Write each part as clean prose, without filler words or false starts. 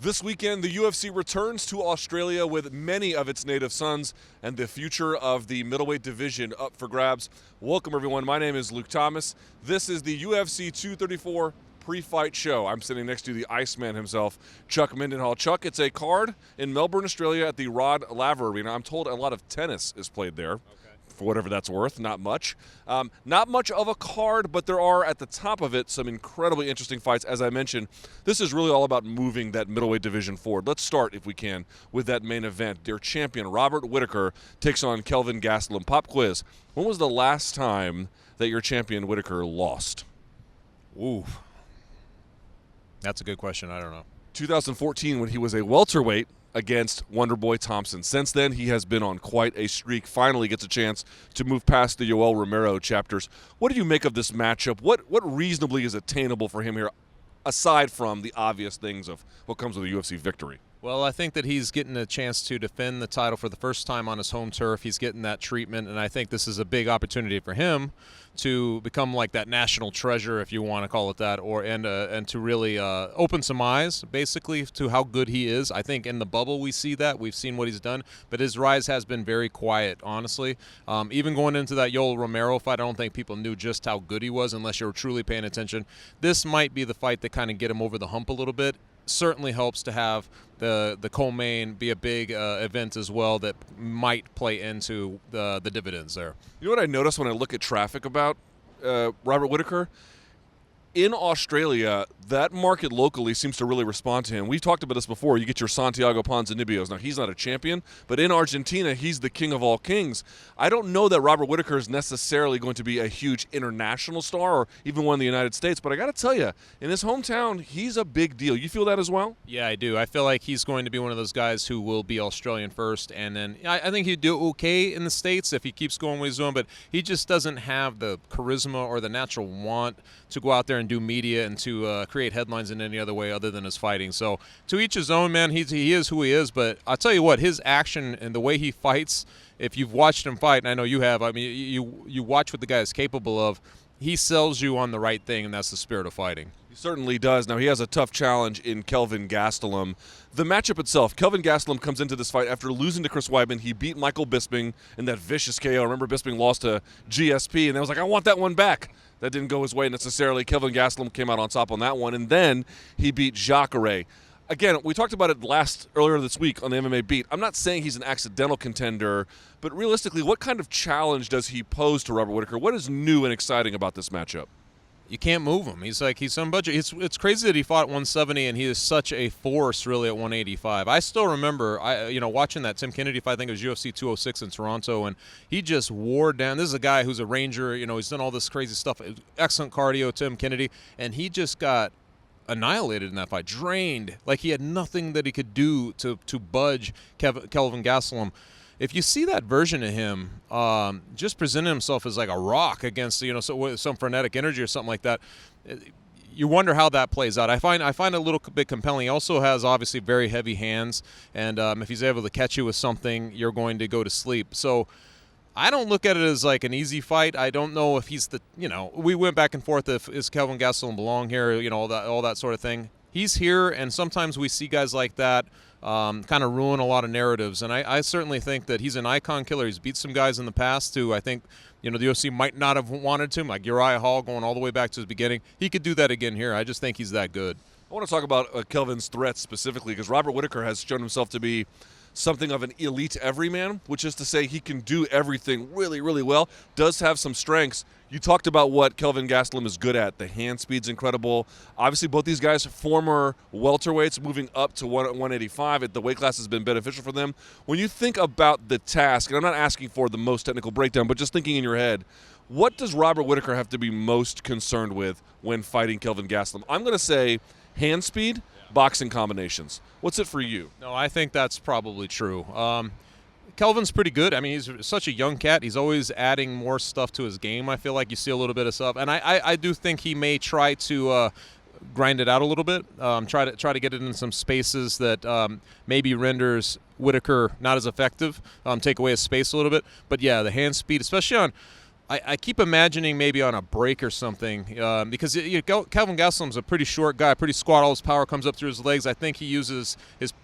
This weekend, the UFC returns to Australia with many of its native sons and the future of the middleweight division up for grabs. Welcome, everyone. My name is Luke Thomas. This is the UFC 234 pre-fight show. I'm sitting next to the Iceman himself, Chuck Mindenhall. Chuck, it's a card in Melbourne, Australia at the Rod Laver Arena. I'm told a lot of tennis is played there. For whatever that's worth, not much. Not much of a card, but there are at the top of it some incredibly interesting fights. As I mentioned, this is really all about moving that middleweight division forward. Let's start, if we can, with that main event. Their champion, Robert Whittaker, takes on Kelvin Gastelum. Pop quiz. When was the last time that your champion, Whittaker, lost? Ooh. That's a good question. I don't know. 2014, when he was a welterweight against Wonderboy Thompson. Since then, he has been on quite a streak. Finally gets a chance to move past the Yoel Romero chapters. What do you make of this matchup? What reasonably is attainable for him here, aside from the obvious things of what comes with a UFC victory? Well, I think that he's getting a chance to defend the title for the first time on his home turf. He's getting that treatment, and I think this is a big opportunity for him to become like that national treasure, if you want to call it that, and to really open some eyes, basically, to how good he is. I think in the bubble we see that. We've seen what he's done, but his rise has been very quiet, honestly. Even going into that Yoel Romero fight, I don't think people knew just how good he was unless you were truly paying attention. This might be the fight that kind of get him over the hump a little bit. Certainly helps to have the co-main be a big event as well that might play into the dividends there. You know what I notice when I look at traffic about Robert Whittaker? In Australia, that market locally seems to really respond to him. We've talked about this before. You get your Santiago Ponzinibbio's. Now, he's not a champion, but in Argentina, he's the king of all kings. I don't know that Robert Whittaker is necessarily going to be a huge international star or even one in the United States, but I got to tell you, in his hometown, he's a big deal. You feel that as well? Yeah, I do. I feel like he's going to be one of those guys who will be Australian first, and then I think he'd do okay in the States if he keeps going what he's doing, but he just doesn't have the charisma or the natural want to go out there and do media and to create headlines in any other way other than his fighting. So to each his own, man. He is who he is, but I'll tell you what, his action and the way he fights, if you've watched him fight, and I know you have, I mean, you watch what the guy is capable of, he sells you on the right thing, and that's the spirit of fighting. He certainly does. Now, he has a tough challenge in Kelvin Gastelum. The matchup itself, Kelvin Gastelum comes into this fight after losing to Chris Weidman. He beat Michael Bisping in that vicious KO. Remember, Bisping lost to GSP, and I was like, I want that one back. That didn't go his way necessarily. Kelvin Gastelum came out on top on that one, and then he beat Jacare. Again, we talked about it earlier this week on the MMA Beat. I'm not saying he's an accidental contender, but realistically, what kind of challenge does he pose to Robert Whittaker? What is new and exciting about this matchup? You can't move him. He's on budget. It's crazy that he fought at 170 and he is such a force really at 185. I still remember watching that Tim Kennedy fight. I think it was UFC 206 in Toronto, and he just wore down. This is a guy who's a Ranger. He's done all this crazy stuff. Excellent cardio, Tim Kennedy, and he just got annihilated in that fight, drained. Like he had nothing that he could do to budge Kelvin Gastelum. If you see that version of him just presenting himself as like a rock against some frenetic energy or something like that, you wonder how that plays out. I find it a little bit compelling. He also has obviously very heavy hands, and if he's able to catch you with something, you're going to go to sleep. So I don't look at it as like an easy fight. I don't know if he's we went back and forth if is Kelvin Gastelum belong here, all that sort of thing. He's here, and sometimes we see guys like that kind of ruin a lot of narratives. And I certainly think that he's an icon killer. He's beat some guys in the past who I think, the UFC might not have wanted to, like Uriah Hall going all the way back to his beginning. He could do that again here. I just think he's that good. I want to talk about Kelvin's threats specifically because Robert Whittaker has shown himself to be something of an elite everyman, which is to say he can do everything really, really well, does have some strengths. You talked about what Kelvin Gastelum is good at. The hand speed's incredible. Obviously, both these guys, former welterweights, moving up to 185. The weight class has been beneficial for them. When you think about the task, and I'm not asking for the most technical breakdown, but just thinking in your head, what does Robert Whittaker have to be most concerned with when fighting Kelvin Gastelum? I'm going to say hand speed, boxing combinations. What's it for you? No, I think that's probably true. Kelvin's pretty good. I mean, he's such a young cat. He's always adding more stuff to his game. I feel like you see a little bit of stuff. And I do think he may try to grind it out a little bit, try to get it in some spaces that maybe renders Whittaker not as effective, take away his space a little bit. But, yeah, the hand speed, especially on – I keep imagining maybe on a break or something because Kelvin Gastelum's a pretty short guy, pretty squat. All his power comes up through his legs. I think he uses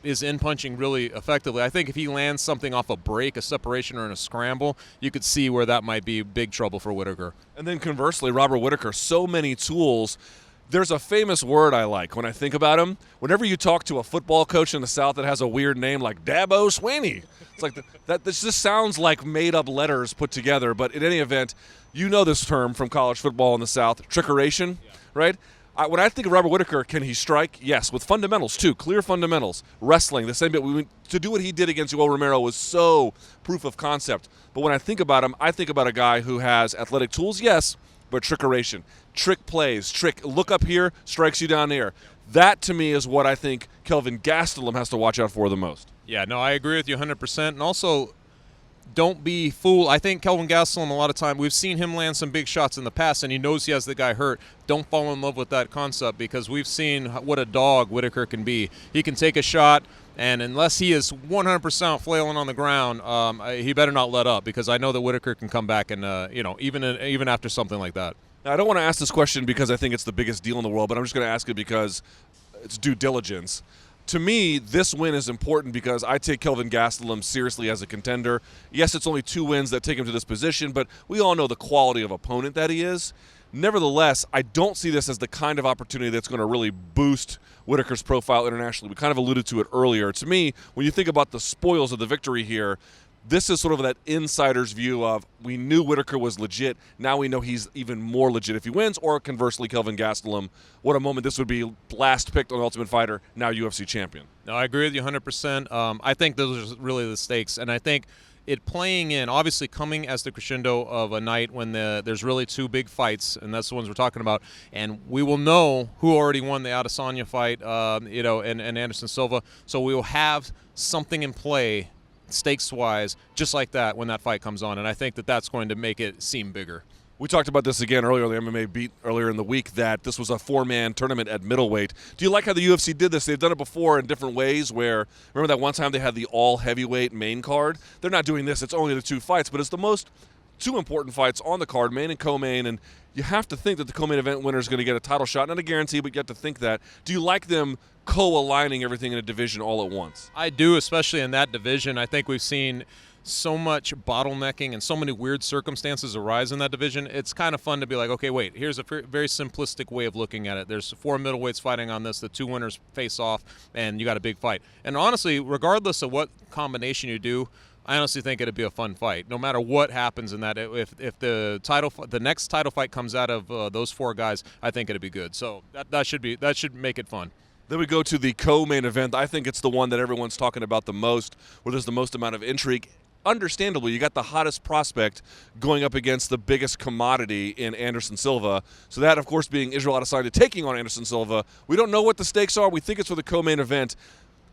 his in-punching really effectively. I think if he lands something off a break, a separation, or in a scramble, you could see where that might be big trouble for Whittaker. And then conversely, Robert Whittaker, so many tools. There's a famous word I like when I think about him. Whenever you talk to a football coach in the South that has a weird name like Dabo Swinney, it's like this just sounds like made-up letters put together. But in any event, you know this term from college football in the South, trickeration, right? When I think of Robert Whittaker, can he strike? Yes, with fundamentals too, clear fundamentals. Wrestling, the same bit. To do what he did against Yoel Romero was so proof of concept. But when I think about him, I think about a guy who has athletic tools, yes, but trickeration, trick plays, look up here, strikes you down there. That, to me, is what I think Kelvin Gastelum has to watch out for the most. Yeah, no, I agree with you 100%. And also, don't be fooled. I think Kelvin Gastelum, a lot of time, we've seen him land some big shots in the past, and he knows he has the guy hurt. Don't fall in love with that concept because we've seen what a dog Whittaker can be. He can take a shot, and unless he is 100% flailing on the ground, he better not let up because I know that Whittaker can come back and, even after something like that. Now, I don't want to ask this question because I think it's the biggest deal in the world, but I'm just going to ask it because it's due diligence. To me, this win is important because I take Kelvin Gastelum seriously as a contender. Yes, it's only 2 wins that take him to this position, but we all know the quality of opponent that he is. Nevertheless, I don't see this as the kind of opportunity that's going to really boost Whittaker's profile internationally. We kind of alluded to it earlier. To me, when you think about the spoils of the victory here, this is sort of that insider's view of we knew Whittaker was legit. Now we know he's even more legit if he wins, or conversely, Kelvin Gastelum. What a moment this would be. Last picked on Ultimate Fighter, now UFC champion. No, I agree with you 100%. I think those are really the stakes. And I think it playing in, obviously coming as the crescendo of a night when there's really 2 big fights, and that's the ones we're talking about. And we will know who already won the Adesanya fight, and Anderson Silva. So we will have something in play stakes-wise, just like that when that fight comes on, and I think that that's going to make it seem bigger. We talked about this again earlier on the MMA Beat earlier in the week that this was a 4-man tournament at middleweight. Do you like how the UFC did this? They've done it before in different ways where, remember that one time they had the all-heavyweight main card? They're not doing this. It's only the 2 fights, but it's the most 2 important fights on the card, main and co-main, and you have to think that the co-main event winner is going to get a title shot. Not a guarantee, but you have to think that. Do you like them co-aligning everything in a division all at once? I do, especially in that division. I think we've seen so much bottlenecking and so many weird circumstances arise in that division. It's kind of fun to be like, okay, wait, here's a very simplistic way of looking at it. There's 4 middleweights fighting on this. The 2 winners face off, and you got a big fight. And honestly, regardless of what combination you do, I honestly think it'd be a fun fight, no matter what happens in that. If the next title fight comes out of those 4 guys, I think it'd be good. So that should make it fun. Then we go to the co-main event. I think it's the one that everyone's talking about the most, where there's the most amount of intrigue. Understandably, you got the hottest prospect going up against the biggest commodity in Anderson Silva. So that, of course, being Israel Adesanya taking on Anderson Silva. We don't know what the stakes are. We think it's for the co-main event.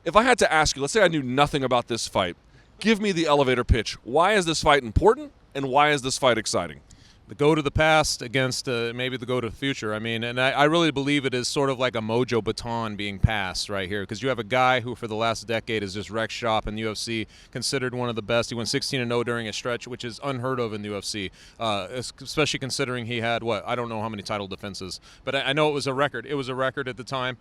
If I had to ask you, let's say I knew nothing about this fight, give me the elevator pitch. Why is this fight important, and why is this fight exciting? The go to the past against maybe the go to the future. I mean, and I really believe it is sort of like a mojo baton being passed right here, because you have a guy who for the last decade has just wrecked shop in the UFC, considered one of the best. He went 16-0 during a stretch, which is unheard of in the UFC, especially considering he had, I don't know how many title defenses, but I know it was a record. It was a record at the time.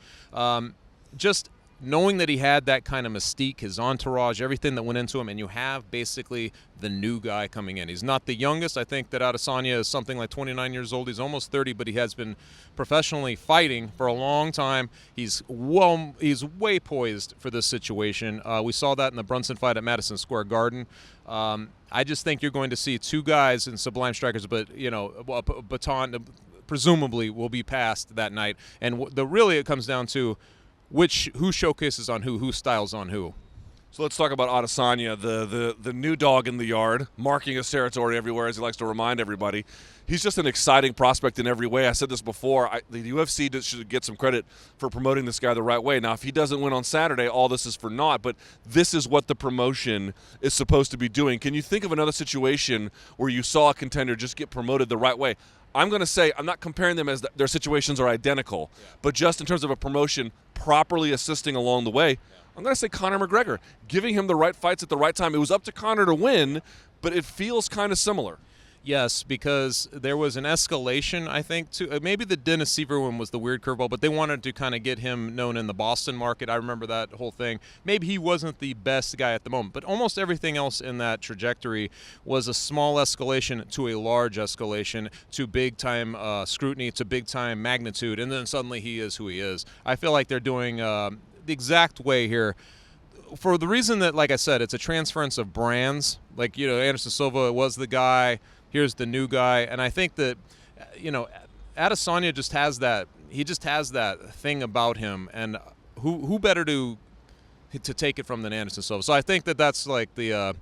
Just knowing that he had that kind of mystique, his entourage, everything that went into him, and you have basically the new guy coming in. He's not the youngest. I think that Adesanya is something like 29 years old. He's almost 30, but he has been professionally fighting for a long time. He's way poised for this situation. We saw that in the Brunson fight at Madison Square Garden. I just think you're going to see 2 guys in Sublime Strikers, but a baton presumably will be passed that night. And really it comes down to who showcases on who styles on who. So let's talk about Adesanya, the new dog in the yard, marking his territory everywhere, as he likes to remind everybody. He's just an exciting prospect in every way. I said this before. The UFC should get some credit for promoting this guy the right way. Now, if he doesn't win on Saturday, all this is for naught, but this is what the promotion is supposed to be doing. Can you think of another situation where you saw a contender just get promoted the right way? I'm going to say, I'm not comparing them as their situations are identical, but just in terms of a promotion properly assisting along the way, I'm going to say Conor McGregor, giving him the right fights at the right time. It was up to Conor to win, but it feels kind of similar. Yes, because there was an escalation, I think, to maybe the Dennis Seaver one was the weird curveball, but they wanted to kind of get him known in the Boston market. I remember that whole thing. Maybe he wasn't the best guy at the moment, but almost everything else in that trajectory was a small escalation to a large escalation to big-time scrutiny to big-time magnitude, and then suddenly he is who he is. I feel like they're doing the exact way here. For the reason that, like I said, it's a transference of brands. Like, Anderson Silva was the guy. Here's the new guy, and I think that, Adesanya just has that. He just has that thing about him, and who better to take it from than Anderson Silva? So I think that that's like the.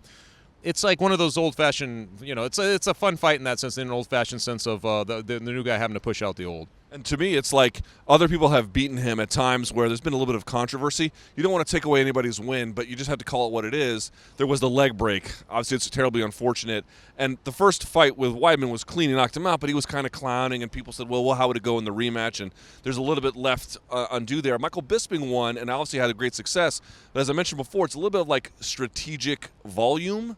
It's like one of those old-fashioned. It's a fun fight in that sense, in an old-fashioned sense of the new guy having to push out the old. And to me, it's like other people have beaten him at times where there's been a little bit of controversy. You don't want to take away anybody's win, but you just have to call it what it is. There was the leg break. Obviously, it's terribly unfortunate. And the first fight with Weidman was clean. He knocked him out, but he was kind of clowning, and people said, well, how would it go in the rematch? And there's a little bit left undo there. Michael Bisping won and obviously had a great success. But as I mentioned before, it's a little bit of like strategic volume.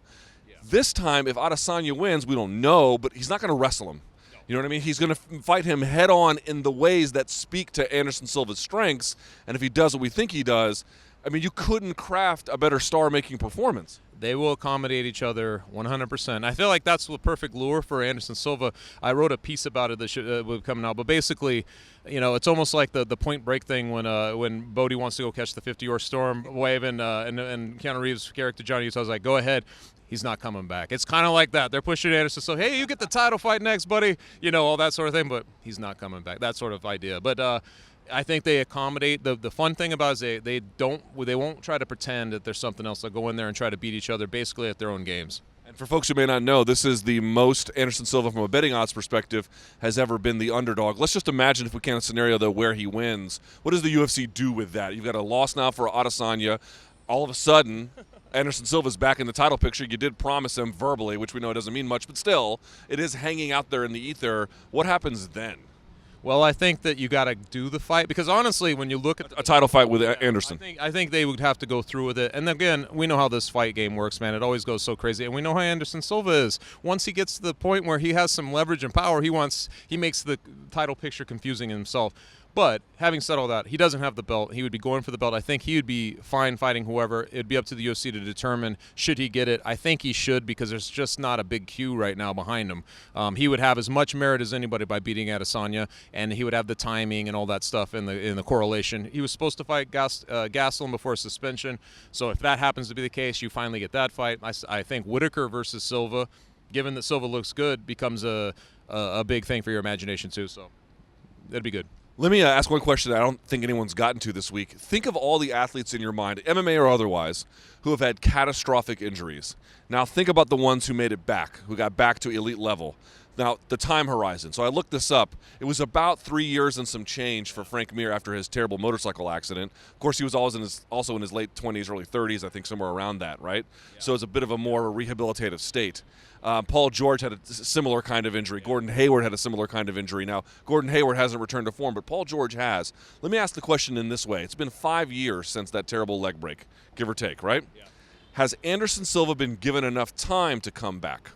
Yeah. This time, if Adesanya wins, we don't know, but he's not going to wrestle him. You know what I mean? He's going to fight him head on in the ways that speak to Anderson Silva's strengths. And if he does what we think he does, I mean, you couldn't craft a better star-making performance. They will accommodate each other 100%. I feel like that's the perfect lure for Anderson Silva. I wrote a piece about it that will come out. But basically, it's almost like the Point Break thing when Bodie wants to go catch the 50-yard storm wave and Keanu Reeves' character Johnny Utah's like, go ahead. He's not coming back. It's kind of like that. They're pushing Anderson. So, hey, you get the title fight next, buddy. All that sort of thing. But he's not coming back. That sort of idea. But I think they accommodate. The fun thing about it is they won't try to pretend that there's something else. They'll go in there and try to beat each other basically at their own games. And for folks who may not know, this is the most Anderson Silva from a betting odds perspective has ever been the underdog. Let's just imagine, if we can, a scenario, though, where he wins. What does the UFC do with that? You've got a loss now for Adesanya. All of a sudden, Anderson Silva's back in the title picture. You did promise him verbally, which we know doesn't mean much, but still, it is hanging out there in the ether. What happens then? Well, I think that you got to do the fight because, honestly, when you look at a title fight with Anderson, I think they would have to go through with it. And again, we know how this fight game works, man. It always goes so crazy, and we know how Anderson Silva is. Once he gets to the point where he has some leverage and power, he makes the title picture confusing himself. But having said all that, he doesn't have the belt. He would be going for the belt. I think he would be fine fighting whoever. It'd be up to the UFC to determine should he get it. I think he should because there's just not a big queue right now behind him. He would have as much merit as anybody by beating Adesanya, and he would have the timing and all that stuff in the correlation. He was supposed to fight Gastelum before suspension, so if that happens to be the case, you finally get that fight. I think Whittaker versus Silva, given that Silva looks good, becomes a big thing for your imagination too. So that'd be good. Let me ask one question that I don't think anyone's gotten to this week. Think of all the athletes in your mind, MMA or otherwise, who have had catastrophic injuries. Now think about the ones who made it back, who got back to elite level. Now, the time horizon. So I looked this up. It was about 3 years and some change for Frank Mir after his terrible motorcycle accident. Of course, he was also in his late 20s, early 30s, I think somewhere around that, right? Yeah. So it's a bit of a more rehabilitative state. Paul George had a similar kind of injury. Gordon Hayward had a similar kind of injury. Now, Gordon Hayward hasn't returned to form, but Paul George has. Let me ask the question in this way. It's been 5 years since that terrible leg break, give or take, right? Yeah. Has Anderson Silva been given enough time to come back?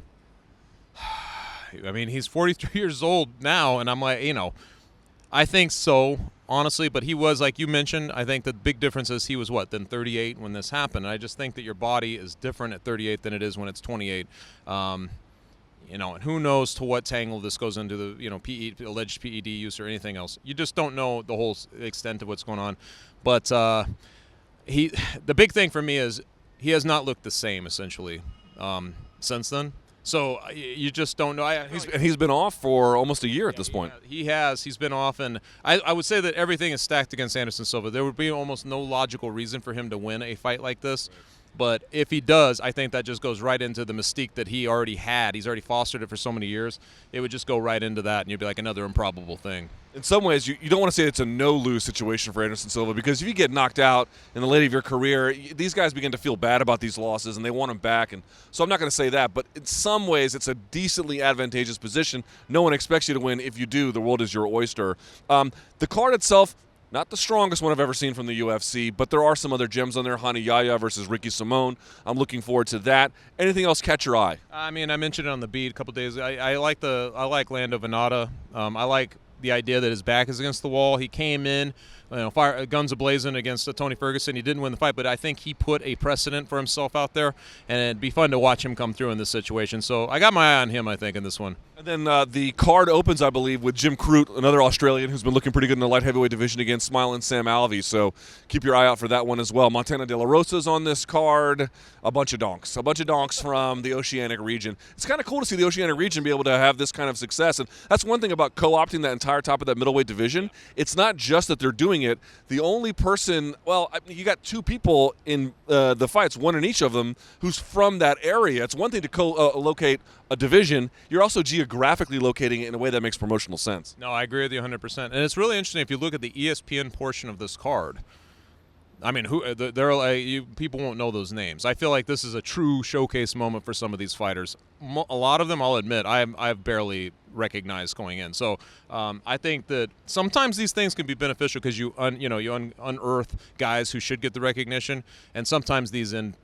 I mean, he's 43 years old now, and I'm like, I think so, honestly. But he was, like you mentioned, I think the big difference is he was, then 38 when this happened. And I just think that your body is different at 38 than it is when it's 28. And who knows to what tangle this goes into the, alleged PED use or anything else. You just don't know the whole extent of what's going on. But the big thing for me is he has not looked the same, essentially, since then. So you just don't know. He's been off for almost a year at this point. He has. He's been off, and I would say that everything is stacked against Anderson Silva. There would be almost no logical reason for him to win a fight like this. Right. But if he does, I think that just goes right into the mystique that he already had. He's already fostered it for so many years. It would just go right into that, and you'd be like another improbable thing. In some ways, you don't want to say it's a no-lose situation for Anderson Silva because if you get knocked out in the late of your career, these guys begin to feel bad about these losses, and they want him back. And so I'm not going to say that, but in some ways, it's a decently advantageous position. No one expects you to win. If you do, the world is your oyster. The card itself, Not the strongest one I've ever seen from the UFC, but there are some other gems on there. Hani Yahya versus Ricky Simone. I'm looking forward to that. Anything else catch your eye? I mean, I mentioned it on the beat a couple days. I like Lando Venata. I like the idea that his back is against the wall. He came in, guns a-blazing against Tony Ferguson. He didn't win the fight, but I think he put a precedent for himself out there, and it'd be fun to watch him come through in this situation. So I got my eye on him, I think, in this one. And then the card opens, I believe, with Jim Crute, another Australian who's been looking pretty good in the light heavyweight division against Smiling Sam Alvey. So keep your eye out for that one as well. Montana De La Rosa's on this card. A bunch of donks from the Oceanic region. It's kind of cool to see the Oceanic region be able to have this kind of success. And that's one thing about co-opting that entire top of that middleweight division. It's not just that they're doing it. The only person, well, I mean, you got two people in the fights, one in each of them, who's from that area. It's one thing to co-locate a division. You're also geographically locating it in a way that makes promotional sense. No, I agree with you 100%. And it's really interesting if you look at the ESPN portion of this card. I mean, people won't know those names. I feel like this is a true showcase moment for some of these fighters. A lot of them, I'll admit, I've barely recognized going in. So I think that sometimes these things can be beneficial because you unearth guys who should get the recognition, and sometimes these end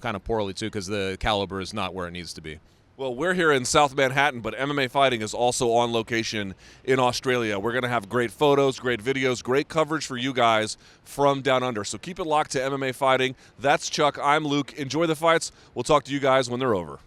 kind of poorly too because the caliber is not where it needs to be. Well, we're here in South Manhattan, but MMA Fighting is also on location in Australia. We're going to have great photos, great videos, great coverage for you guys from down under. So keep it locked to MMA Fighting. That's Chuck. I'm Luke. Enjoy the fights. We'll talk to you guys when they're over.